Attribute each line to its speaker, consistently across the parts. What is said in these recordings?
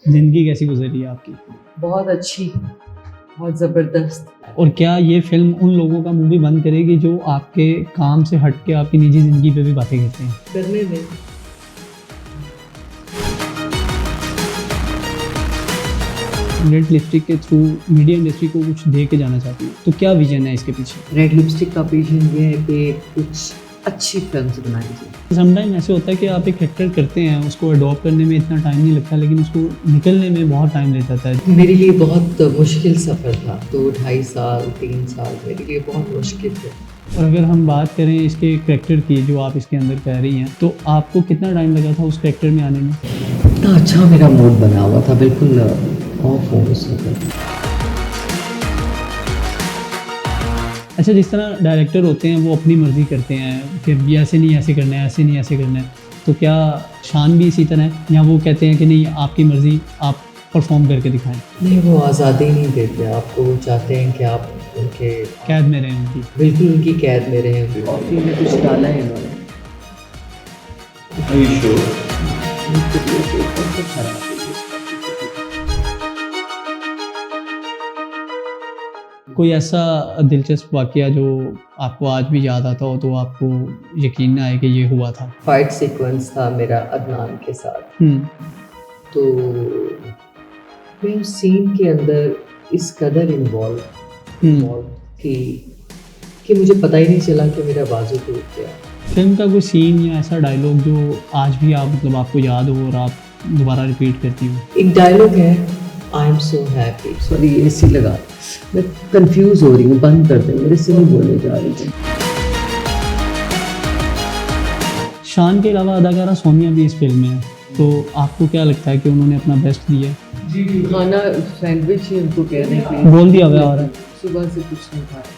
Speaker 1: ज़िंदगी कैसी गुजरी है आपकी?
Speaker 2: बहुत अच्छी, बहुत ज़बरदस्त।
Speaker 1: और क्या ये फ़िल्म उन लोगों का मुँह भी बंद करेगी जो आपके काम से हट के आपकी निजी ज़िंदगी पे भी बातें करते हैं?
Speaker 2: करने में
Speaker 1: रेड लिपस्टिक के थ्रू मीडिया इंडस्ट्री को कुछ दे के जाना चाहती हूँ, तो क्या विज़न है इसके पीछे?
Speaker 2: रेड लिपस्टिक का विजन ये है कि कुछ अच्छी फिल्म्स बनाई जाए।
Speaker 1: समटाइम ऐसे होता है कि आप एक एक्टर करते हैं, उसको अडॉप्ट करने में इतना टाइम नहीं लगता, लेकिन उसको निकलने में बहुत टाइम ले जाता है।
Speaker 2: मेरे लिए बहुत मुश्किल सफ़र था, 2-2.5 साल 3 साल मेरे लिए बहुत मुश्किल थे।
Speaker 1: और अगर हम बात करें इसके करैक्टर की जो आप इसके अंदर कह रही हैं, तो आपको कितना टाइम लगा था उस करैक्टर में आने में?
Speaker 2: इतना अच्छा मेरा मूड बना हुआ था, बिल्कुल ऑफ हो उस वक्त।
Speaker 1: अच्छा, जिस तरह डायरेक्टर होते हैं वो अपनी मर्ज़ी करते हैं कि ये ऐसे नहीं ऐसे करना है, ऐसे नहीं ऐसे करना है, तो क्या शान भी इसी तरह है या वो कहते हैं कि नहीं आपकी मर्ज़ी, आप परफॉर्म करके दिखाएं?
Speaker 2: नहीं, वो आज़ादी नहीं देते आपको, वो चाहते हैं कि आप उनके
Speaker 1: कैद में रहें उनकी।
Speaker 2: बिल्कुल उनकी कैद में रहें। कॉफ़ी में कुछ डाला है इन्होंने।
Speaker 1: कोई ऐसा दिलचस्प वाक़या जो आपको आज भी याद आता हो तो आपको यकीन ना आए कि ये हुआ था?
Speaker 2: फाइट सीक्वेंस था मेरा अदनान के साथ।
Speaker 1: हुँ,
Speaker 2: तो मैं उस सीन के अंदर इस कदर इन्वॉल्व
Speaker 1: हुँ।
Speaker 2: कि मुझे पता ही नहीं चला कि मेरा बाजू टूट गया।
Speaker 1: फ़िल्म का कोई सीन या ऐसा डायलॉग जो आज भी आप मतलब आपको याद हो और आप दोबारा रिपीट करती हो?
Speaker 2: एक डायलॉग है, आई am so happy. Sorry, AC लगा, मैं कंफ्यूज हो रही हूँ, बंद कर दे, मेरे से नहीं बोलने जा रही थी।
Speaker 1: शान के अलावा अदाकारा सोनिया भी इस फ़िल्म में है, तो आपको क्या लगता है कि उन्होंने अपना बेस्ट दिया है?
Speaker 2: खाना सैंडविच ही उनको कहने के लिए
Speaker 1: बोल दिया हुआ है।
Speaker 2: सुबह से कुछ नहीं खाया।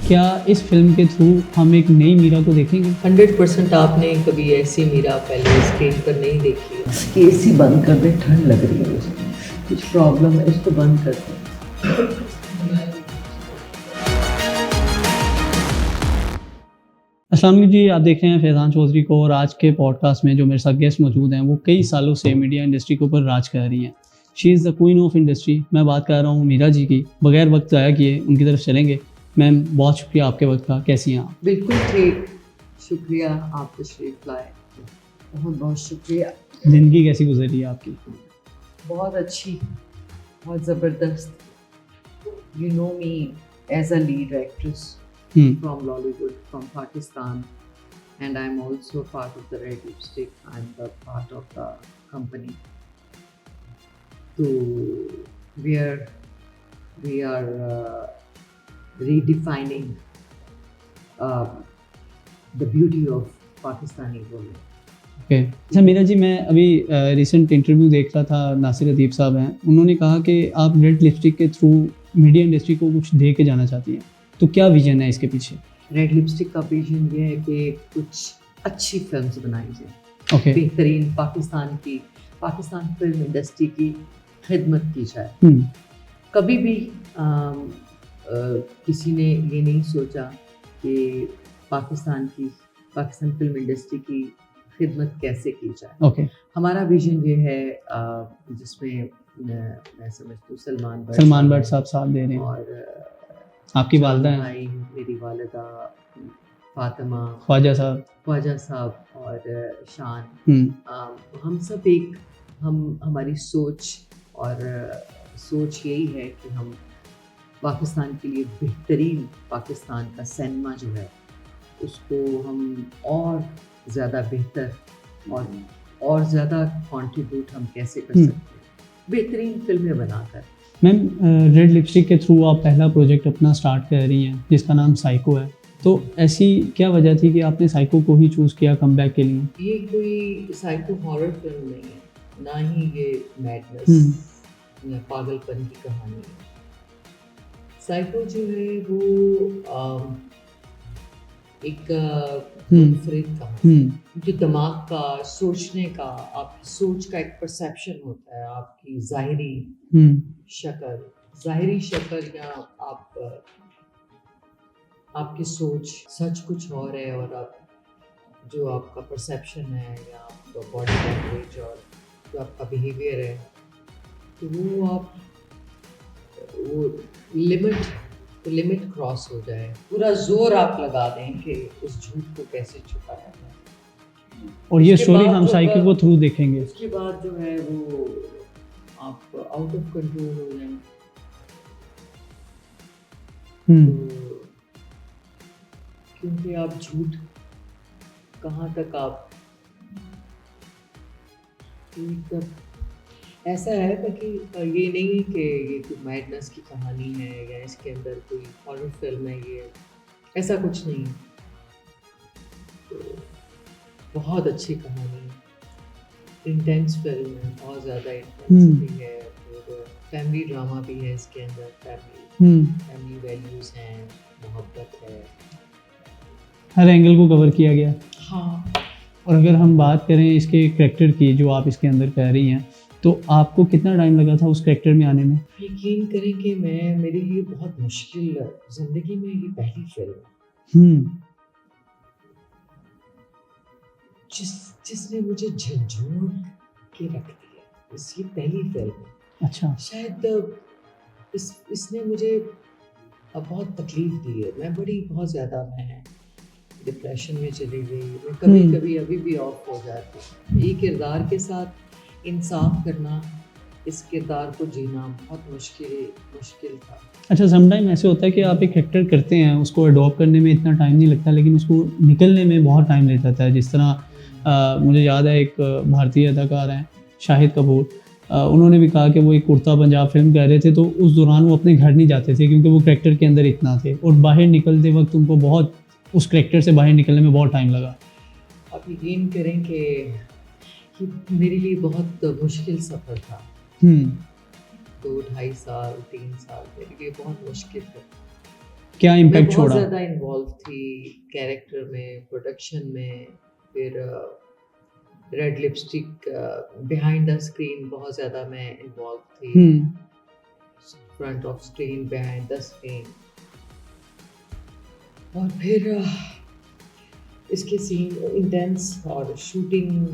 Speaker 1: क्या इस फ़िल्म के थ्रू हम एक नई मीरा को देखेंगे?
Speaker 2: 100% आपने कभी ऐसी मीरा पहले स्क्रीन पर नहीं देखी है। एसी बंद कर दे, ठंड लग रही है मुझे, कुछ प्रॉब्लम है, इसको बंद कर दे।
Speaker 1: अस्सलाम वालेकुम जी, आप देख रहे हैं फैज़ान चौधरी को और आज के पॉडकास्ट में जो मेरे साथ गेस्ट मौजूद हैं वो कई सालों से मीडिया इंडस्ट्री के ऊपर राज कर रही हैं। She is the queen of industry. मैं बात कर रहा हूँ मीरा जी की। बगैर वक्त ज़ाया किए उनकी तरफ चलेंगे। मैम, बहुत शुक्रिया आपके वक्त का। कैसी हैं आप?
Speaker 2: बिल्कुल ठीक, शुक्रिया, आप तशरीफ़ लाए, बहुत बहुत शुक्रिया।
Speaker 1: ज़िंदगी कैसी गुजरी है आपकी?
Speaker 2: बहुत अच्छी, बहुत ज़बरदस्त। You know me as a lead actress from Lollywood, from Pakistan, and I'm also part of the Red Lipstick. I'm the part of the company. So we are redefining the beauty of Pakistani women.
Speaker 1: Okay. अच्छा मीरा जी, मैं अभी recent interview देख रहा था, नासिर अदीब साहब हैं, उन्होंने कहा कि आप रेड लिपस्टिक के थ्रू मीडिया इंडस्ट्री को कुछ दे के जाना चाहती हैं, तो क्या विजन है इसके पीछे?
Speaker 2: रेड लिपस्टिक का विजन ये है कि कुछ अच्छी फिल्म्स बनाई जाए।
Speaker 1: ओके।
Speaker 2: बेहतरीन पाकिस्तान फिल्म इंडस्ट्री की खिदमत की जाए। कभी भी किसी ने ये नहीं सोचा कि पाकिस्तान फिल्म इंडस्ट्री की खिदमत कैसे की जाए।
Speaker 1: ओके।
Speaker 2: हमारा विजन ये है जिसमें मैं समझती हूँ
Speaker 1: सलमान भट्ट साहब साथ दे रहे हैं
Speaker 2: और
Speaker 1: आपकी वालदा हैं,
Speaker 2: भाई, मेरी वालिदा फातिमा,
Speaker 1: ख्वाजा
Speaker 2: साहब और शान। हम सब हमारी सोच यही है कि हम पाकिस्तान के लिए बेहतरीन पाकिस्तान का सिनेमा जो है उसको हम और ज़्यादा बेहतर और ज़्यादा कंट्रीब्यूट हम कैसे कर सकते हैं बेहतरीन फिल्में बनाकर।
Speaker 1: मैम, रेड लिपस्टिक के थ्रू आप पहला प्रोजेक्ट अपना स्टार्ट कर रही हैं जिसका नाम साइको है, तो ऐसी क्या वजह थी कि आपने साइको को ही चूज़ किया कमबैक के लिए?
Speaker 2: ये कोई साइको हॉरर फिल्म नहीं है, ना ही ये मैडनेस या पागलपन की कहानी है। साइको जो है वो एक मुनफरिद कहानी, जो दिमाग का, सोचने का, आपकी सोच का एक परसेप्शन होता है, आपकी ज़ाहिरी शक्ल या आपकी सोच सच कुछ और है और जो आपका परसेप्शन है या आपका बॉडी जो आपका बिहेवियर है, तो वो आप वो लिमिट क्रॉस हो जाए, पूरा जोर आप लगा दें कि उस झूठ को कैसे छुपाया जाए।
Speaker 1: और ये
Speaker 2: उसके
Speaker 1: स्टोरी
Speaker 2: बाद
Speaker 1: हम
Speaker 2: जो
Speaker 1: साइकिल को थ्रू देखेंगे।
Speaker 2: उसके बाद जो है वो आप आउट ऑफ कंट्रोल हो जाएं। तो क्योंकि आप झूठ कहाँ तक आप एकदम ऐसा है ताकि ये नहीं कि ये कोई मैडनेस की कहानी है या इसके अंदर कोई हॉरर फिल्म है, ये ऐसा कुछ नहीं। तो बहुत अच्छी कहानी है, इंटेंस फिल्म है, बहुत ज़्यादा इंटेंसिटी है, फिर फैमिली ड्रामा भी है इसके अंदर, फैमिली वैल्यूज़ हैं, मोहब्बत है,
Speaker 1: हर एंगल को कवर किया गया।
Speaker 2: हाँ।
Speaker 1: और अगर हम बात करें इसके करैक्टर की जो आप इसके अंदर कह रही हैं, तो आपको कितना टाइम लगा था उस करैक्टर में आने में?
Speaker 2: यकीन करें कि मेरे लिए बहुत मुश्किल, ज़िंदगी में ये पहली फिल्म है जिसने मुझे झंझोड़ के रख दिया। ये पहली फिल्म है।
Speaker 1: अच्छा।
Speaker 2: शायद इसने मुझे बहुत तकलीफ दी है। मैं बहुत ज़्यादा मैं डिप्रेशन में चली गई। मैं कभी अभी भी ऑफ हो जाती। ये किरदार के साथ इंसाफ करना, इस किरदार को जीना बहुत मुश्किल था। अच्छा,
Speaker 1: समटाइम ऐसे होता है कि आप एक कैरेक्टर करते हैं, उसको अडॉप्ट करने में इतना टाइम नहीं लगता, लेकिन उसको निकलने में बहुत टाइम ले जाता है। जिस तरह मुझे याद है, एक भारतीय अदाकार हैं शाहिद कपूर, उन्होंने भी कहा कि वो एक कुर्ता पंजाब फिल्म कर रहे थे, तो उस दौरान वो अपने घर नहीं जाते थे क्योंकि वो कैरेक्टर के अंदर इतना थे, और बाहर निकलते वक्त उनको बहुत उस कैरेक्टर से बाहर निकलने में बहुत टाइम लगा।
Speaker 2: आप यकीन करें कि मेरे लिए बहुत मुश्किल सफ़र था। 2-2.5 साल 3 साल मेरे लिए बहुत मुश्किल था।
Speaker 1: क्या इम्पैक्ट छोड़ा?
Speaker 2: बहुत ज़्यादा इन्वॉल्व थी कैरेक्टर में, प्रोडक्शन में, फिर red lipstick behind the screen बहुत ज़्यादा मैं इन्वॉल्व थी। Front of screen, behind the screen, और फिर इसके सीन इंटेंस, और शूटिंग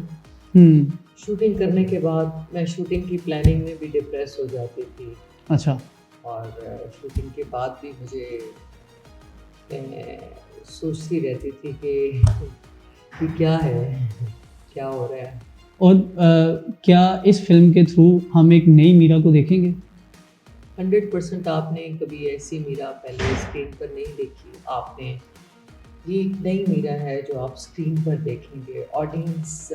Speaker 2: करने के बाद मैं शूटिंग की प्लानिंग में भी डिप्रेस हो जाती थी।
Speaker 1: अच्छा।
Speaker 2: और शूटिंग के बाद भी मुझे सोचती रहती थी कि क्या है, क्या हो रहा है।
Speaker 1: और क्या इस फिल्म के थ्रू हम एक नई मीरा को देखेंगे?
Speaker 2: 100% आपने कभी ऐसी मीरा पहले स्क्रीन पर नहीं देखी। आपने ये एक नई मीरा है जो आप स्क्रीन पर देखेंगे, ऑडियंस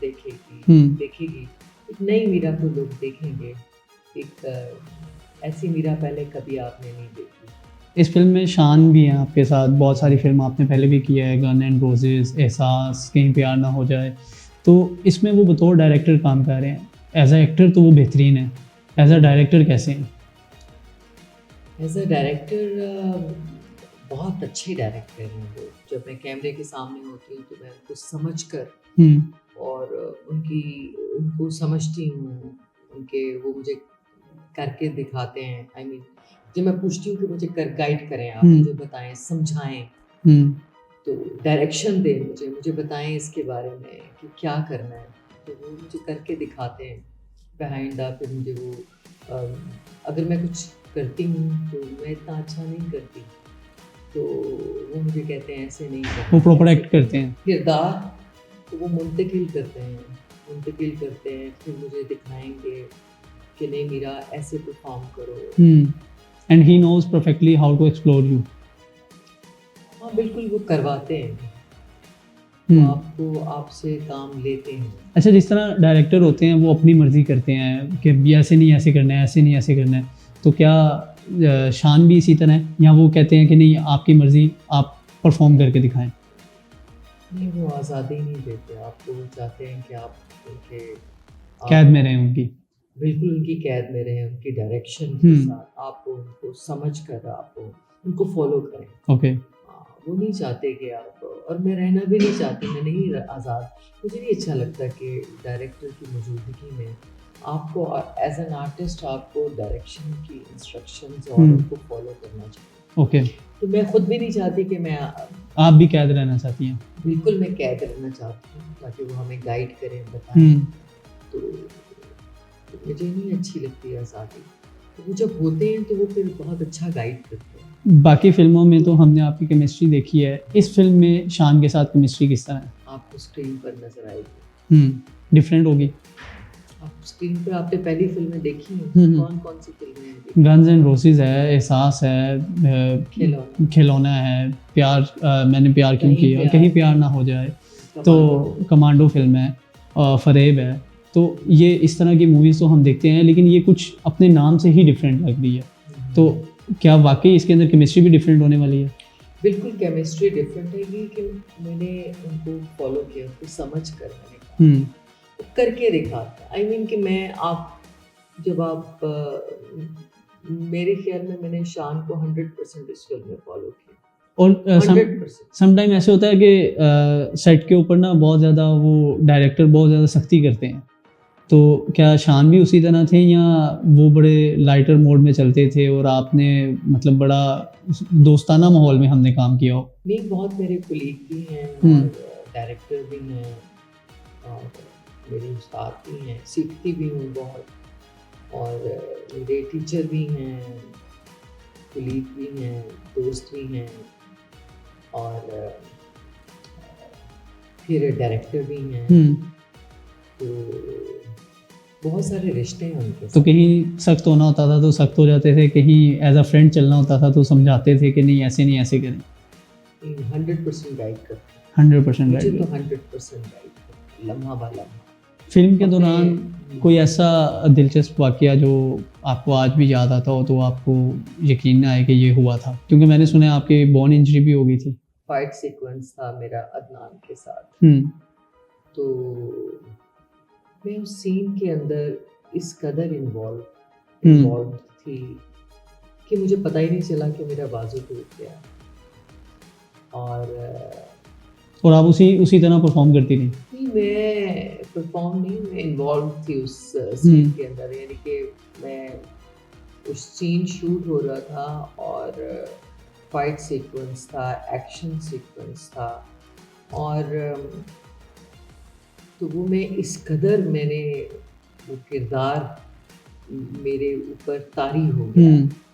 Speaker 2: देखेगी। एक नई मीरा को लोग देखेंगे। एक ऐसी मीरा पहले कभी आपने नहीं देखी।
Speaker 1: इस फिल्म में शान भी हैं आपके साथ, बहुत सारी फिल्म आपने पहले भी किया है, गन एंड रोजेस, एहसास, कहीं प्यार ना हो जाए। तो इसमें वो बतौर डायरेक्टर काम कर रहे हैं। एज अ एक्टर तो वो बेहतरीन है, एज अ डायरेक्टर कैसे हैं?
Speaker 2: एज अ डायरेक्टर बहुत अच्छे डायरेक्टर हैं वो। जब मैं कैमरे के सामने होती हूँ तो मैं उनको समझ कर और उनको समझती हूँ, वो मुझे करके दिखाते हैं। I mean, जब मैं पूछती हूँ कि मुझे गाइड करें, आप मुझे बताएं, समझाएं, तो डायरेक्शन दें, मुझे बताएं इसके बारे में कि क्या करना है, तो वो मुझे करके दिखाते हैं बिहाइंड द। फिर मुझे वो अगर मैं कुछ करती हूँ तो मैं इतना अच्छा नहीं करती, तो वो मुझे कहते हैं ऐसे नहीं करते,
Speaker 1: वो प्रॉपर एक्ट करते हैं
Speaker 2: किरदार, तो वो मुंतकिल करते हैं। फिर मुझे दिखाएंगे कि नहीं मीरा ऐसे परफॉर्म करो।
Speaker 1: And he knows perfectly how to explore you.
Speaker 2: हाँ बिल्कुल, वो करवाते हैं, वो आपसे काम लेते हैं।
Speaker 1: अच्छा, जिस तरह डायरेक्टर होते हैं वो अपनी मर्जी करते हैं कि ऐसे नहीं ऐसे करना है, ऐसे नहीं ऐसे करना है, तो क्या शान भी इसी तरह है, या वो कहते हैं कि नहीं आपकी मर्जी, आप परफॉर्म करके दिखाएं?
Speaker 2: नहीं, वो आज़ादी नहीं देते आपको। वो चाहते हैं कि आप उनके
Speaker 1: कैद में रहें,
Speaker 2: बिल्कुल उनकी कैद में रहें, उनकी डायरेक्शन के साथ आप उनको समझ कर आप उनको फॉलो करें।
Speaker 1: ओके।
Speaker 2: वो नहीं चाहते कि आप, और मैं रहना भी नहीं चाहती, मैं नहीं आज़ाद। मुझे नहीं अच्छा लगता कि डायरेक्टर की मौजूदगी में आपको एज एन आर्टिस्ट आपको डायरेक्शन की इंस्ट्रक्शंस और उनको फॉलो करना चाहिए।
Speaker 1: ओके।
Speaker 2: तो मैं खुद भी नहीं चाहती कि मैं,
Speaker 1: आप भी कैद रहना चाहती हैं?
Speaker 2: बिल्कुल मैं कैद रहना चाहती हूँ, ताकि वो हमें गाइड करें, बताएं। तो मुझे नहीं अच्छी लगती आज़ादी। तो वो जब होते हैं तो वो फिर बहुत अच्छा गाइड करते हैं।
Speaker 1: बाकी फिल्मों में तो हमने आपकी केमिस्ट्री देखी है, इस फिल्म में शान के साथ केमिस्ट्री किस तरह है?
Speaker 2: आपको स्क्रीन पर नज़र आएगी।
Speaker 1: डिफरेंट होगी।
Speaker 2: आप स्क्रीन पे आपने पहली फिल्में देखी हैं? कौन-कौन सी फिल्में हैं?
Speaker 1: गन्स एंड रोसेस है, एहसास है, खिलौना है, प्यार, मैंने प्यार क्यों किया, कहीं प्यार ना हो जाए, तो कमांडो फिल्म है, फरेब है। तो ये इस तरह की मूवीज़ तो हम देखते हैं, लेकिन ये कुछ अपने नाम से ही डिफरेंट लग रही है। तो क्या वाकई इसके अंदर केमिस्ट्री भी डिफरेंट होने वाली है?
Speaker 2: बिल्कुल केमिस्ट्री डिफरेंट है कि मैंने उनको फॉलो किया, उनको समझ कर मैंने करके देखा। आई मीन कि मैं जब आप मेरे ख्याल में मैंने शान को 100% इस फिल्म में फॉलो किया।
Speaker 1: और समटाइम ऐसे होता है कि सेट के ऊपर ना बहुत ज़्यादा वो डायरेक्टर बहुत ज़्यादा सख्ती करते हैं, तो क्या शान भी उसी तरह थे या वो बड़े लाइटर मोड में चलते थे और आपने मतलब बड़ा दोस्ताना माहौल में हमने काम किया हो?
Speaker 2: नहीं, बहुत मेरे कुलीग भी हैं और डायरेक्टर भी हैं और मेरे उस्ताद भी हैं, सीखती भी हूँ बहुत, और मेरे टीचर भी हैं, कुलीग भी हैं, दोस्त भी हैं, और फिर डायरेक्टर भी हैं। तो बहुत सारे रिश्ते हैं उनके साथ।
Speaker 1: तो कहीं सख्त होना होता था तो सख्त हो जाते थे, कहीं एज अ फ्रेंड चलना होता था तो समझाते थे कि नहीं ऐसे करें?
Speaker 2: 100% गाइड करते,
Speaker 1: 100%
Speaker 2: मुझे
Speaker 1: गाइड,
Speaker 2: तो 100% गाइड करते, लम्हा बा लम्हा।
Speaker 1: फिल्म के दौरान कोई ऐसा दिलचस्प वाकया जो आपको आज भी याद आता हो तो आपको यकीन ना आए कि ये हुआ था? क्योंकि मैंने सुना है आपकी बोन इंजरी भी हो गई थी।
Speaker 2: फाइट सीक्वेंस था मेरा अदनान के साथ, तो मैं उस सीन के अंदर इस कदर इन्वॉल्व थी कि मुझे पता ही नहीं चला कि मेरा बाजू टूट गया, और
Speaker 1: आप उसी तरह परफॉर्म करती थी?
Speaker 2: नहीं, मैं परफॉर्म नहीं, मैं इन्वॉल्व थी उस सीन के अंदर, यानी कि मैं उस सीन शूट हो रहा था और फाइट सीक्वेंस था, एक्शन सीक्वेंस था, और तो वो मैं इस कदर मैंने वो किरदार मेरे ऊपर तारी हो गया।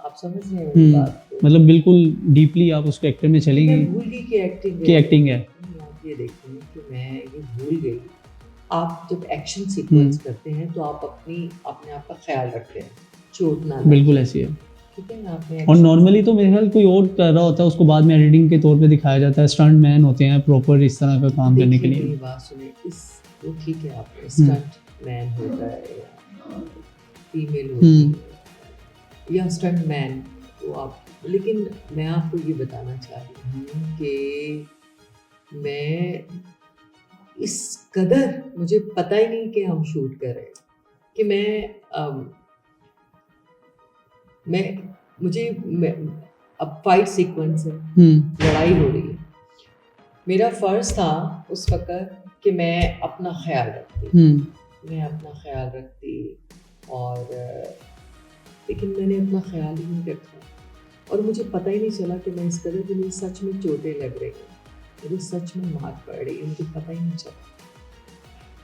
Speaker 2: आप समझ रहे हैं बात को?
Speaker 1: मतलब बिल्कुल डीपली आप उस कैरेक्टर में चली गई।
Speaker 2: मैं भूल गई कि
Speaker 1: एक्टिंग है।
Speaker 2: आप ये देखें कि मैं ये भूल गई। आप जब एक्शन सीक्वेंस करते हैं तो आप अपने आप का ख्याल रखते हैं, चोट ना लगे।
Speaker 1: बिल्कुल ऐसी है।
Speaker 2: ठीक है, आपने
Speaker 1: और नॉर्मली तो मेरे ख्याल कोई और कर रहा होता है, उसको बाद में एडिटिंग के तौर पे दिखाया जाता है, स्टंट मैन होते हैं प्रॉपर इस तरह का काम करने के लिए।
Speaker 2: बात सुने, वो ठीक है, आपने स्टंट मैन होता है या फीमेल होती है या स्टंट मैन, तो आप, लेकिन मैं आपको ये बताना चाह रही हूँ कि मैं इस कदर, मुझे पता ही नहीं कि हम शूट कर रहे हैं, कि मैं अब फाइट सीक्वेंस है, लड़ाई हो रही है, मेरा फर्ज था उस वक़्त कि मैं अपना ख्याल रखती, और लेकिन मैंने अपना ख्याल ही नहीं रखा, और मुझे पता ही नहीं चला कि मैं इस कदर कि मुझे सच में चोटें लग रही हैं, मुझे सच में मार पड़ रही है, मुझे पता ही नहीं चला।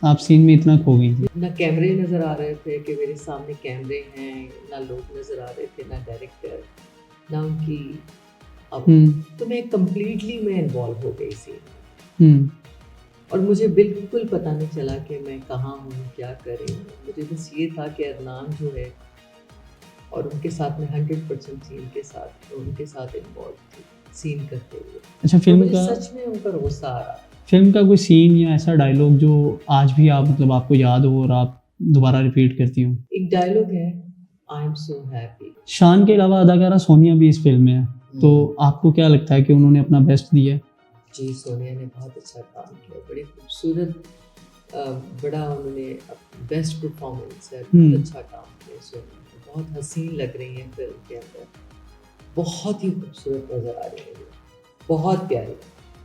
Speaker 1: आप सीन में इतना खो गई थी।
Speaker 2: ना कैमरे नज़र आ रहे थे कि मेरे सामने कैमरे हैं, ना लोग नज़र आ रहे थे, ना डायरेक्टर, ना उनकी, तो मैं कम्प्लीटली इन्वॉल्व हो गई सीन, और मुझे बिल्कुल पता नहीं चला कि मैं कहाँ हूँ, क्या कर रही हूँ। मुझे बस ये था कि अदनान जो है, और उनके साथ में 100% सीन के साथ उनके साथ इन्वॉल्व थी सीन करते हुए।
Speaker 1: अच्छा, फिल्म का
Speaker 2: सच में उन पर गुस्सा आ रहा।
Speaker 1: फिल्म का कोई सीन या ऐसा डायलॉग जो आज भी आप मतलब आपको याद हो और आप दोबारा रिपीट करती हूँ?
Speaker 2: एक डायलॉग है, आई एम सो हैप्पी।
Speaker 1: शान के अलावा अदाकारा सोनिया भी इस फिल्म में है, तो आपको क्या लगता है कि उन्होंने अपना बेस्ट दिया?
Speaker 2: जी, सोनिया ने बहुत अच्छा काम किया, बड़ी खूबसूरत, बड़ा उन्होंने बेस्ट परफॉर्मेंस है, बहुत अच्छा काम किया सोनिया, बहुत हसीन लग रही है फिल्म के अंदर, बहुत ही खूबसूरत नज़र आ रही है, बहुत प्यारी।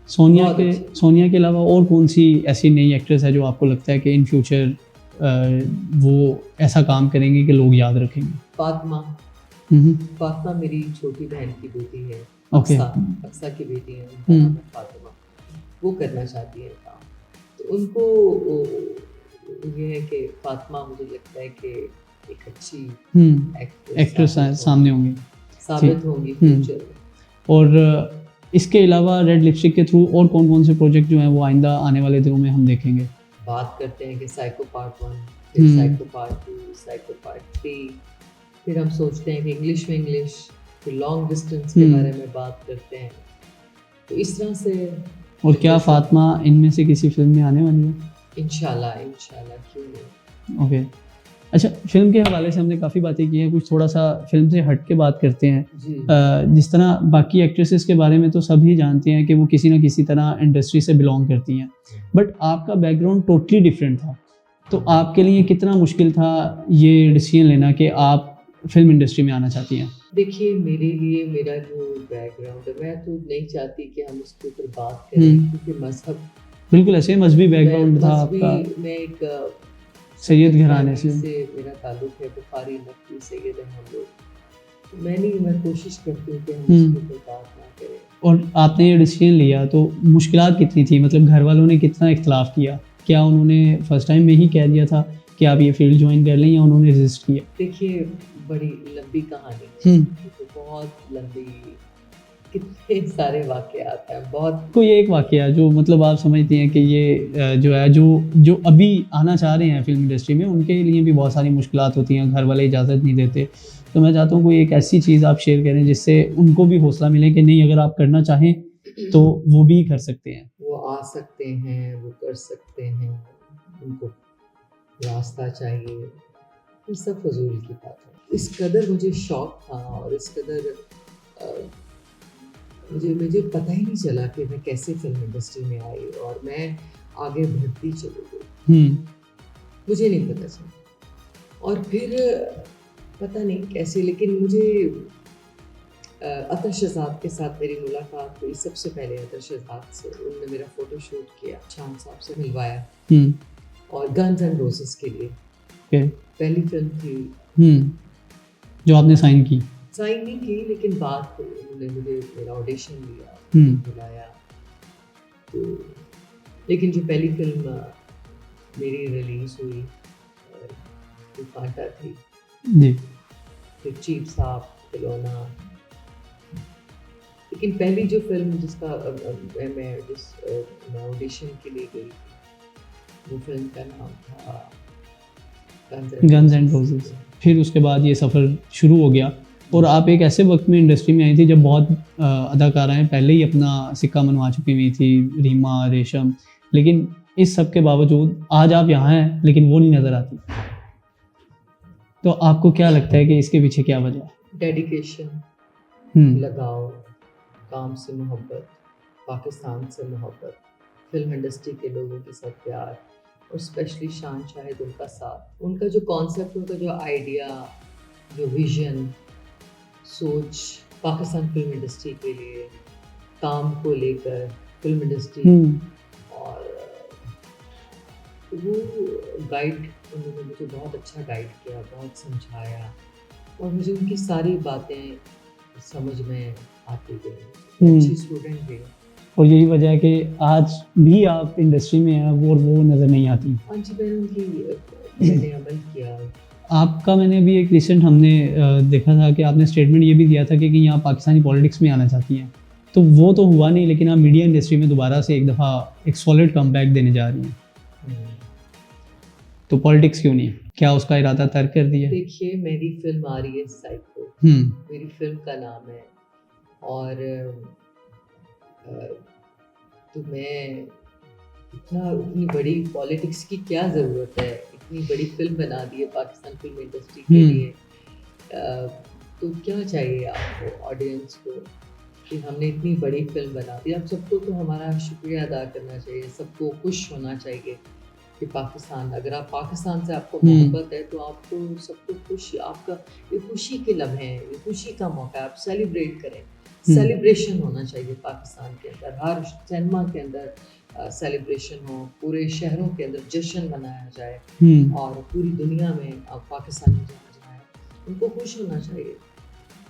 Speaker 1: सोनिया के अलावा और कौन सी ऐसी नई एक्ट्रेस है जो आपको लगता है कि इन फ्यूचर वो ऐसा काम करेंगी कि लोग याद रखेंगे?
Speaker 2: फातिमा मेरी छोटी बहन की बेटी है, अक्सा की बेटी है, फातिमा, वो करना चाहती है काम, तो उनको तो ये है कि फातिमा मुझे लगता है कि एक अच्छी
Speaker 1: एक्ट्रेस सामने होंगी,
Speaker 2: साबित होंगी
Speaker 1: हम्म।
Speaker 2: फ्यूचर में।
Speaker 1: और इसके अलावा रेड लिपस्टिक के थ्रू और कौन कौन से प्रोजेक्ट जो हैं वो आइंदा आने वाले दिनों में हम देखेंगे?
Speaker 2: बात करते हैं कि साइको पार्ट 1, फिर साइको पार्ट 2, साइको पार्ट 3, फिर हम सोचते हैं कि इंग्लिश में इंग्लिश, फिर लॉन्ग डिस्टेंस के बारे में बात करते हैं। तो इस तरह से।
Speaker 1: और क्या फातिमा इनमें से किसी फिल्म में आने वाली है?
Speaker 2: इंशाल्लाह क्यों नहीं।
Speaker 1: ओके, अच्छा, फिल्म के हवाले से हमने काफ़ी बातें की हैं, कुछ थोड़ा सा फिल्म से हट के बात करते हैं। जिस तरह बाकी एक्ट्रेसेस के बारे में तो सभी जानते हैं कि वो किसी न किसी तरह इंडस्ट्री से बिलोंग करती हैं, बट आपका बैकग्राउंड टोटली डिफरेंट था। तो आपके लिए कितना मुश्किल था ये डिसीजन लेना कि आप फिल्म इंडस्ट्री में आना चाहती हैं?
Speaker 2: देखिए, मेरे लिए मेरा जो बैकग्राउंड है, मैं तो नहीं चाहती कि हम उसके ऊपर बात करें, क्योंकि मजहब
Speaker 1: बिल्कुल ऐसे मजहबी बैकग्राउंड था आपका।
Speaker 2: मैं एक
Speaker 1: सैयद घराने से
Speaker 2: मेरा ताल्लुक है, बुखारी नकवी सैयद है हम लोग। मैं कोशिश करती हूँ कि हम इसके ऊपर बात ना करें। और
Speaker 1: आपने ये डिसीजन लिया तो मुश्किलात कितनी थी, मतलब घर वालों ने कितना इख्तलाफ किया? क्या उन्होंने फर्स्ट टाइम में ही कह दिया था कि आप ये फील्ड ज्वाइन कर लें, या उन्होंने रेजिस्ट किया?
Speaker 2: देखिए, बड़ी लंबी कहानी है, तो बहुत लंबी, कितने सारे वाक़यात हैं, बहुत।
Speaker 1: कोई एक वाक़या जो मतलब आप समझती हैं कि ये जो है जो अभी आना चाह रहे हैं फिल्म इंडस्ट्री में, उनके लिए भी बहुत सारी मुश्किलात होती हैं, घर वाले इजाज़त नहीं देते। तो मैं चाहता हूँ कोई एक ऐसी चीज़ आप शेयर करें जिससे उनको भी हौसला मिले कि नहीं, अगर आप करना चाहें तो वो भी कर सकते हैं।
Speaker 2: वो आ सकते हैं, वो कर सकते हैं, उनको रास्ता चाहिए, ये सब फजूल की बात है। इस कदर मुझे शौक था और इस कदर मुझे पता ही नहीं चला कि मैं कैसे फिल्म इंडस्ट्री में आई और मैं आगे बढ़ती चली गई। मुझे नहीं पता चला। और फिर पता नहीं कैसे, लेकिन मुझे अतर शहजाद के साथ मेरी मुलाकात हुई। सबसे पहले अतर शहजाद से उन्होंने मेरा फ़ोटो शूट किया, शान साहब से मिलवाया, और गन्स एंड रोजेस के लिए पहली फिल्म थी
Speaker 1: जो आपने साइन नहीं
Speaker 2: की, लेकिन बात हुई, उन्होंने मुझे मेरा ऑडिशन लिया, बुलाया। तो लेकिन जो पहली फिल्म मेरी रिलीज़ हुई वो कांटा थी जी, फिर चीफ साहब, खिलौना। लेकिन पहली जो फिल्म जिसका मैं ऑडिशन के लिए गई, वो फिल्म का नाम था गन्स एंड रोजेस।
Speaker 1: फिर उसके बाद ये सफ़र शुरू हो गया, और आप एक ऐसे वक्त में इंडस्ट्री में आई थी जब बहुत अदाकाराएँ पहले ही अपना सिक्का मनवा चुकी हुई थी, रीमा, रेशम, लेकिन इस सब के बावजूद आज आप यहाँ हैं, लेकिन वो नहीं नज़र आती। तो आपको क्या लगता है कि इसके पीछे क्या वजह है?
Speaker 2: डेडिकेशन, लगाव, काम से मोहब्बत, पाकिस्तान से मोहब्बत, फिल्म इंडस्ट्री के लोगों के साथ प्यार, और स्पेशली शान शाहिद, उनका साथ, उनका जो कॉन्सेप्ट, उनका जो आइडिया, जो विजन, सोच पाकिस्तान फिल्म इंडस्ट्री के लिए, काम को लेकर फिल्म इंडस्ट्री, और वो गाइड, उन्होंने मुझे बहुत अच्छा गाइड किया, बहुत समझाया, और मुझे उनकी सारी बातें समझ में आती गई, अच्छी स्टूडेंट भी।
Speaker 1: और यही वजह है कि आज भी आप इंडस्ट्री में हैं और वो नज़र नहीं आती।
Speaker 2: हाँ जी, मैंने अमल किया।
Speaker 1: आपका मैंने अभी एक रिसेंट हमने देखा था कि आपने स्टेटमेंट ये भी दिया था कि यहाँ पाकिस्तानी पॉलिटिक्स में आना चाहती हैं, तो वो तो हुआ नहीं, लेकिन आप मीडिया इंडस्ट्री में दोबारा से एक दफ़ा एक सॉलिड कमबैक देने जा रही हैं। तो पॉलिटिक्स क्यों नहीं, क्या उसका इरादा तर्क कर दिया?
Speaker 2: देखिए, मेरी फिल्म आ रही है साइको, मेरी फिल्म का नाम है, और तो मैं इतनी बड़ी पॉलिटिक्स की क्या ज़रूरत है, इतनी बड़ी फिल्म बना दी है पाकिस्तान फिल्म इंडस्ट्री के लिए, तो क्या चाहिए आपको, ऑडियंस को, कि हमने इतनी बड़ी फिल्म बना दी। आप सबको तो हमारा शुक्रिया अदा करना चाहिए, सबको खुश होना चाहिए कि पाकिस्तान, अगर आप पाकिस्तान से आपको मोहब्बत है तो आपको सबको खुश, आपका ये खुशी के लम्हे हैं, ये खुशी का मौका है, आप सेलिब्रेट करें। सेलिब्रेशन होना चाहिए पाकिस्तान के अंदर, हर सिनेमा के अंदर सेलिब्रेशन हो, पूरे शहरों के अंदर जश्न मनाया जाए, और पूरी दुनिया में पाकिस्तानी जाना जाए, उनको खुश होना चाहिए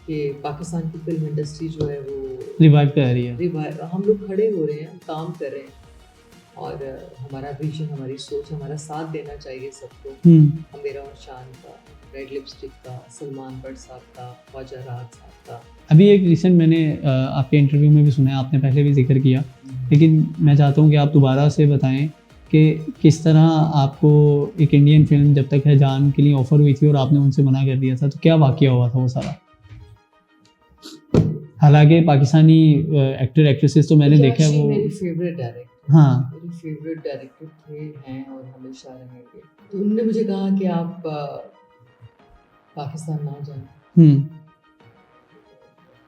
Speaker 2: कि पाकिस्तान की फिल्म इंडस्ट्री जो है वो रिवाइव कर रही है। हम लोग खड़े हो रहे हैं, काम कर रहे हैं, और हमारा विजन, हमारी सोच, हमारा साथ देना चाहिए सबको। मेरा और शान का, रेड लिपस्टिक का, सलमान बट साहब का, ख्वाजा राहत साहब का।
Speaker 1: अभी एक रिसेंट मैंने आपके इंटरव्यू में भी सुना है, आपने पहले भी जिक्र किया, लेकिन मैं चाहता हूँ कि आप दोबारा से बताएं कि किस तरह आपको एक इंडियन फिल्म जब तक है जान के लिए ऑफर हुई थी और आपने उनसे मना कर दिया था, तो क्या वाकया हुआ था वो सारा? हालांकि पाकिस्तानी एक्टर एक्ट्रेसेस तो मैंने देखा है वो
Speaker 2: मेरी फेवरेट डायरेक्टर,
Speaker 1: हाँ
Speaker 2: मेरी फेवरेट डायरेक्टर थे, हैं और हमेशा रहेंगे। तो उन्होंने मुझे कहा कि आप पाकिस्तान ना जाएं,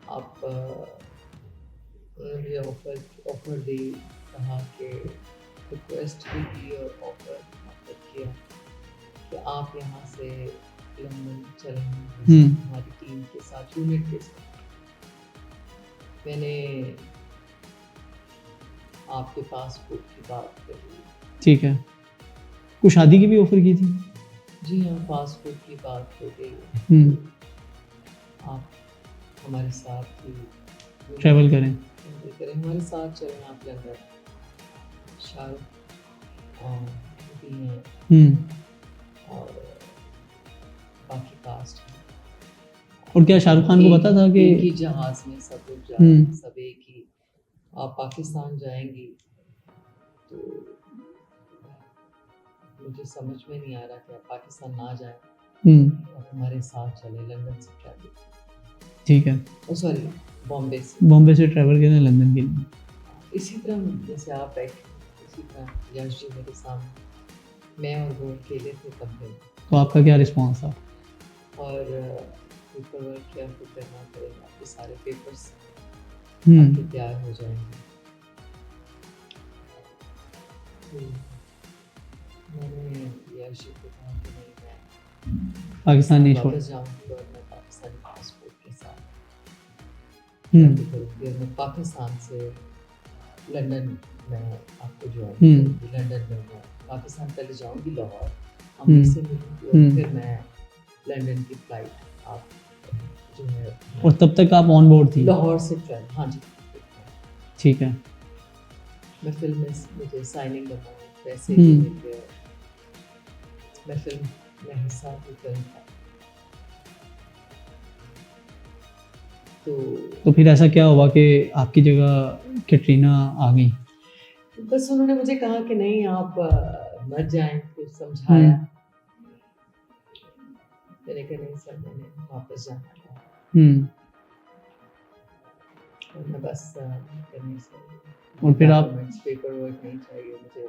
Speaker 2: आप मुझे ऑफर दी, कहा कि रिक्वेस्ट भी की और ऑफर किया कि आप यहाँ से लंदन चलेंगे हमारी टीम के साथ, यूनिट के साथ। मैंने आपके पासपोर्ट की बात करी, ठीक है,
Speaker 1: कुछ शादी की भी ऑफर की थी?
Speaker 2: जी हाँ, पासपोर्ट की बात हो गई, आप हमारे साथ ही
Speaker 1: ट्रैवल करें,
Speaker 2: हमारे साथ चलें, आप लंदन। शाहरुख भी हैं और बाकी कास्ट।
Speaker 1: और क्या शाहरुख खान को पता था कि
Speaker 2: एक ही जहाज में सब लोग जा रहे हैं, सब एक ही, आप पाकिस्तान जाएंगी? तो मुझे समझ में नहीं आ रहा कि आप पाकिस्तान ना जाए और हमारे साथ चले लंदन से ट्रैवल। ठीक है, ओ सॉरी, बॉम्बे से ट्रैवल करें लंदन के लिए। इसी तरह जैसे आप बैठे, इसी तरह यश जी मेरे सामने, मैं और वो अकेले थे कमरे में।
Speaker 1: तो आपका क्या रिस्पॉन्स था?
Speaker 2: और पेपर वर्क किया, फिर करना पड़ेगा, आपके सारे पेपर्स आपके तैयार हो जाएंगे। मैंने यश जी को कहा कि नहीं, मैं
Speaker 1: पाकिस्तान नहीं छोड़
Speaker 2: जाऊंगी और मैं पाकिस्तानी पासपोर्ट के साथ फिर मैं पाकिस्तान से लंदन में आपको ज्वाइन लंदन में मैं पाकिस्तान पहले जाऊंगी, लाहौर अमीर से मिलूंगी और फिर मैं लंदन की फ्लाइट आप जो है।
Speaker 1: और तब तक आप ऑन बोर्ड थी?
Speaker 2: लाहौर से ट्रेन, हाँ जी,
Speaker 1: ठीक है।
Speaker 2: मैं फिल्म में मुझे साइनिंग करना पैसे भी मिल गए, मैं फिल्म में हिस्सा भी फिल्म था। तो
Speaker 1: फिर ऐसा क्या हुआ कि आपकी जगह कैटरीना आ गई?
Speaker 2: बस उन्होंने मुझे कहा कि नहीं आप मत जाएं, फिर समझाया, मैंने कहा नहीं सर, मैंने वापस जाना है और मैं बस करने से,
Speaker 1: और फिर आप
Speaker 2: पेपर वर्क नहीं चाहिए मुझे,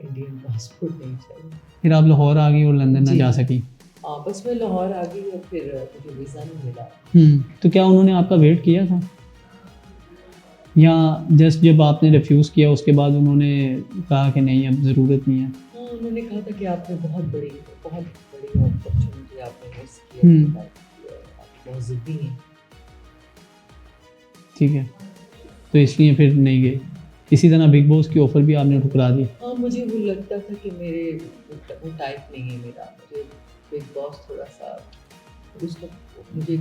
Speaker 2: इंडियन पासपोर्ट नहीं चाहिए।
Speaker 1: फिर आप लाहौर आ गई और लंदन ना जा सकी?
Speaker 2: हाँ, बस मैं लाहौर आ गई और फिर मुझे वीज़ा नहीं मिला।
Speaker 1: तो क्या उन्होंने आपका वेट किया था या जस्ट जब आपने रिफ्यूज़ किया उसके बाद उन्होंने कहा कि नहीं अब ज़रूरत नहीं है?
Speaker 2: हाँ, उन्होंने कहा था कि आपने बहुत बड़ी अपॉर्चुनिटी आपने मिस किया, आप बहुत ज़िद्दी हैं।
Speaker 1: ठीक है, तो इसलिए फिर नहीं गए। इसी तरह बिग बॉस की ऑफ़र भी आपने ठुकरा दी?
Speaker 2: हाँ, मुझे वो लगता था कि मेरे वो टाइप नहीं है मेरा, मुझे बिग बॉस थोड़ा सा उसको, मुझे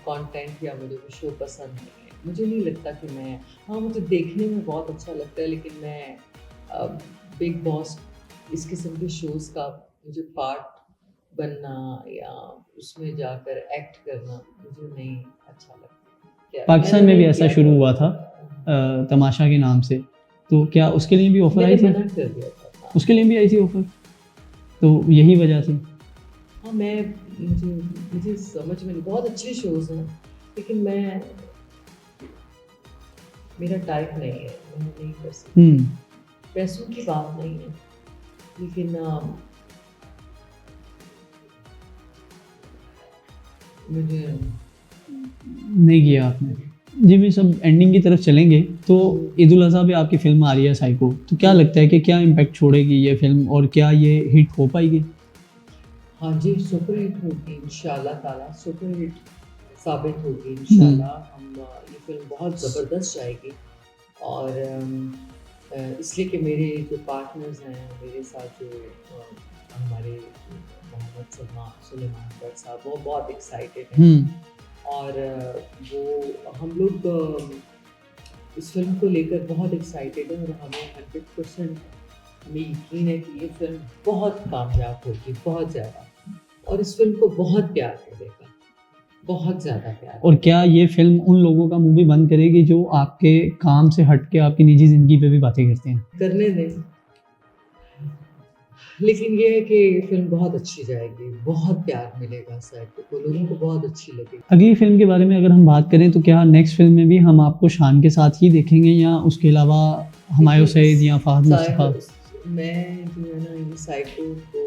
Speaker 2: कंटेंट या मुझे वो शो पसंद नहीं है, मुझे नहीं लगता कि मैं, हाँ मुझे देखने में बहुत अच्छा लगता है, लेकिन मैं बिग बॉस इस किस्म के शोज़ का मुझे पार्ट बनना या उसमें जाकर एक्ट करना मुझे नहीं अच्छा लगता।
Speaker 1: पाकिस्तान में भी ऐसा शुरू हुआ था तमाशा के नाम से, तो क्या उसके लिए भी ऑफ़र आई थी?
Speaker 2: मना कर दिया था।
Speaker 1: उसके लिए भी आई थी ऑफ़र, तो यही वजह से।
Speaker 2: हाँ, मुझे समझ में नहीं, बहुत अच्छे शोज़ हैं लेकिन मैं, मेरा टाइप नहीं है, मैं नहीं कर सकती। पैसों की बात नहीं है, लेकिन मुझे
Speaker 1: नहीं किया आपने। जी, भी सब एंडिंग की तरफ चलेंगे, तो ईद उल अज़हा पे आपकी फ़िल्म आ रही है साइको, तो क्या लगता है कि क्या इम्पैक्ट छोड़ेगी ये फ़िल्म और क्या ये हिट हो पाएगी?
Speaker 2: हाँ जी, सुपर हिट होगी इंशाल्लाह ताला, सुपर हिट साबित होगी इंशाल्लाह। हम ये फिल्म बहुत ज़बरदस्त जाएगी और इसलिए कि मेरे जो पार्टनर्स हैं, मेरे साथ जो हमारे मोहम्मद सुलेमान भट्ट साहब, वो बहुत एक्साइटेड हैं और वो हम लोग इस फिल्म को लेकर बहुत एक्साइटेड है और हमें 100% में यकीन है कि ये फिल्म बहुत कामयाब होगी, बहुत ज़्यादा, और इस फिल्म को बहुत प्यार मिलेगा, बहुत ज़्यादा प्यार।
Speaker 1: और क्या ये फिल्म उन लोगों का मुंह भी बंद करेगी जो आपके काम से हट के आपकी निजी ज़िंदगी पे भी बातें करते हैं?
Speaker 2: करने दें, लेकिन ये है कि फिल्म बहुत अच्छी जाएगी, बहुत प्यार मिलेगा साइको को, लोगों को बहुत अच्छी लगेगी।
Speaker 1: अगली फिल्म के बारे में अगर हम बात करें तो क्या नेक्स्ट फिल्म में भी हम आपको शान के साथ ही देखेंगे या उसके अलावा हुमायूं सईद या फहद मुस्तफा?
Speaker 2: मैं जो है ना ये साइको को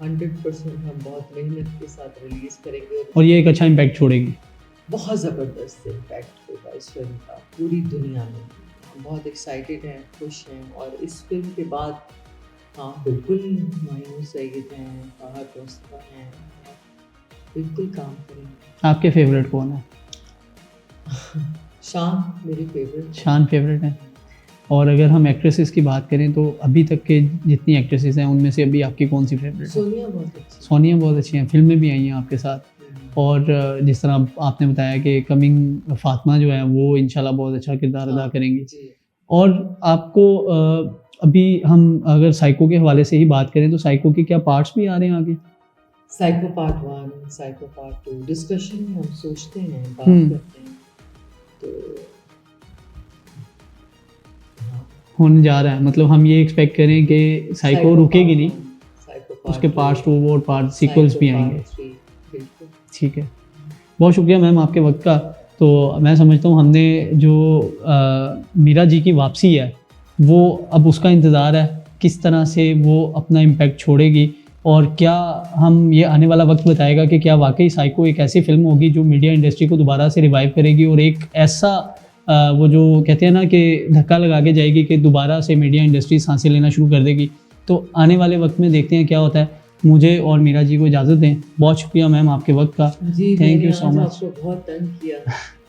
Speaker 2: 100% हम बहुत मेहनत के साथ रिलीज करेंगे
Speaker 1: और ये एक अच्छा इम्पैक्ट छोड़ेगी।
Speaker 2: बहुत ज़बरदस्त इम्पैक्ट होगा इस फिल्म का पूरी दुनिया में। हम बहुत एक्साइटेड हैं, खुश हैं, और इस फिल्म के बाद हाँ बिल्कुल हुमायूं सईद हैं, फहद मुस्तफा हैं, बिल्कुल काम करेंगे।
Speaker 1: आपके फेवरेट कौन है?
Speaker 2: शान मेरी फेवरेट।
Speaker 1: शान फेवरेट है। और अगर हम एक्ट्रेसेस की बात करें तो अभी तक के जितनी एक्ट्रेसेस हैं उनमें से अभी आपकी कौन सी फेवरेट है?
Speaker 2: सोनिया बहुत अच्छी।
Speaker 1: सोनिया बहुत अच्छी हैं, फिल्में भी आई हैं आपके साथ। और जिस तरह आपने बताया कि कमिंग फातिमा जो है वो इंशाल्लाह बहुत अच्छा किरदार अदा करेंगी। और आपको अभी हम अगर साइको के हवाले से ही बात करें तो साइको के क्या पार्ट्स भी आ रहे हैं आगे?
Speaker 2: Psycho part 1, psycho part 2 discussion में हम सोचते हैं, बात करते हैं, तो
Speaker 1: होने जा रहा है। मतलब हम ये एक्सपेक्ट करें कि साइको रुकेगी नहीं, उसके पार्ट्स 2 और पार्ट सीक्वल्स भी आएंगे। ठीक है, बहुत शुक्रिया मैम आपके वक्त का। तो मैं समझता हूँ हमने जो मीरा जी की वापसी है वो अब उसका इंतज़ार है, किस तरह से वो अपना इम्पैक्ट छोड़ेगी और क्या हम ये आने वाला वक्त बताएगा कि क्या वाकई साइको एक ऐसी फिल्म होगी जो मीडिया इंडस्ट्री को दोबारा से रिवाइव करेगी और एक ऐसा वो जो कहते हैं ना कि धक्का लगा के जाएगी कि दोबारा से मीडिया इंडस्ट्री सांसें लेना शुरू कर देगी। तो आने वाले वक्त में देखते हैं क्या होता है। मुझे और मीरा जी को इजाज़त दें। बहुत शुक्रिया मैम आपके वक्त का। Thank you so much.
Speaker 2: आपको बहुत तंग किया।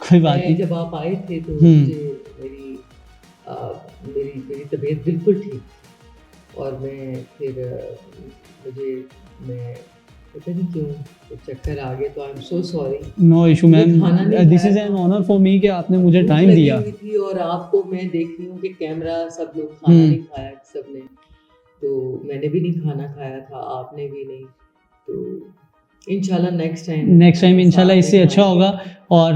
Speaker 1: कोई बात नहीं।
Speaker 2: जब आप आए थे तो मुझे मेरी तबीयत बिल्कुल ठीक, और मैं फिर मैं पता नहीं क्यों चक्कर आ गया, तो I am so sorry.
Speaker 1: No issue ma'am, this is an honour for me कि आपने मुझे टाइम दिया
Speaker 2: थी। और आपको मैं देख रही हूँ कि कैमरा सब लोग खाना नहीं खाया सबने, तो मैंने भी नहीं खाना खाया था, आपने भी नहीं, तो इंशाल्लाह नेक्स्ट टाइम
Speaker 1: इंशाल्लाह इससे अच्छा होगा। और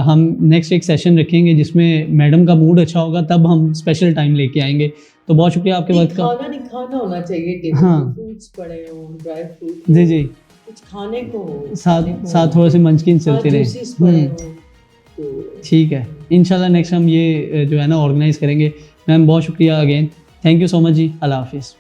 Speaker 1: हम नेक्स्ट एक सेशन रखेंगे जिसमें मैडम का मूड अच्छा होगा, तब हम स्पेशल टाइम लेके आएंगे। तो बहुत शुक्रिया आपके वक्त का।
Speaker 2: खाना नहीं खाना होना चाहिए, टेबल पे फ्रूट्स पड़े हों, ड्राई फ्रूट,
Speaker 1: जी
Speaker 2: कुछ खाने को
Speaker 1: साथ थोड़े से मंचकिन चलते रहे। ठीक है, इंशाल्लाह नेक्स्ट हम ये जो है ना ऑर्गेनाइज करेंगे। मैम बहुत शुक्रिया again, thank you so much जी, अल्लाह हाफिज़।